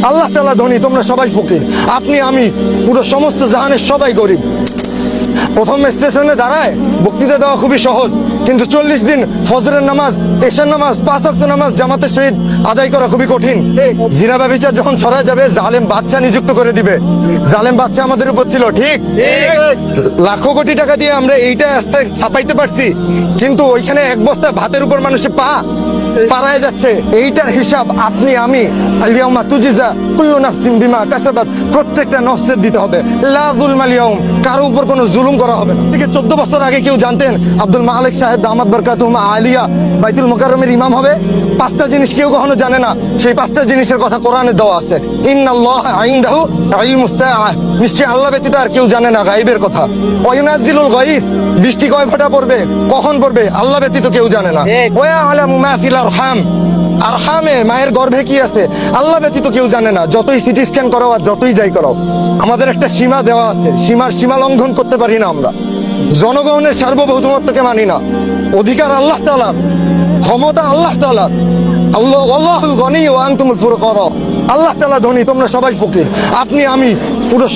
আল্লাহ তাআলা ধনী, তোমরা সবাই ফকির। আপনি আমি পুরো সমস্ত জাহানের সবাই গরিব। প্রথম স্টেশনে দাঁড়ায় বক্তৃতা দেওয়া খুবই সহজ, কিন্তু 40 দিন ফজরের নামাজ, এশার নামাজ, 5 ওয়াক্ত নামাজ জামাতের সহিত আদায় করা খুবই কঠিন। জিনা ব্যভিচার যখন ছড়া যাবে, জালেম বাদশা নিযুক্ত করে দিবে। জালেম বাদশা আমাদের উপর ছিল, ঠিক? লাখো কোটি টাকা দিয়ে আমরা এইটা ছাপাইতে পারছি, কিন্তু ওইখানে এক বস্তা ভাতের উপর মানুষের পাড়ায় যাচ্ছে। এইটার হিসাব আপনি আমি আলিয়াউমা তুজিজা কুল্লু নাফসিন বিমা কাসাবাত, প্রত্যেকটা নফসের দিতে হবে। লা যুলমাল ইয়াউম, কারো উপর কোনো জুলুম করা হবে না। ঠিক 14 বছর আগে কেউ জানতেন আব্দুল মালিক সাহেব দামাত বরকাতুহুম আলিয়া বাইতুল মুকাররমের ইমাম হবে? 5টা জিনিস কেউ কখনো জানে না, সেই 5টা জিনিসের কথা কোরআনে দেওয়া আছে। ইন্নাল্লাহা ইনদাহু ইলমুস সাআহ, নিশ্চয়ই আল্লাহ ব্যতীত আর কেউ জানে না গায়বের কথা। ওয়া ইউনাজ্জিলুল গায়ব, বৃষ্টি কয় ফোঁটা পড়বে, কখন পড়বে, আল্লাহ ব্যতীত কেউ জানে না। ওয়া ইয়ালামু মা ফিল আরহাম, আরহামে মায়ের গর্ভে কি আছে আল্লাহ ব্যতীত কেউ জানে না। যতই সিটি স্ক্যান করাও আর যতই যাই করাও, আমাদের একটা সীমা দেওয়া আছে, সীমা লঙ্ঘন করতে পারি না আমরা। জনগণের সার্বভৌমত্বকে মানি না। অধিকার আল্লাহ তাআলার, ক্ষমতা আল্লাহ তাআলার। আল্লাহুল গনি ওয়া আনতুমুল ফুকারা, আল্লাহ তাআলা ধনী, তোমরা সবাই ফকির। আপনি আমি পুরো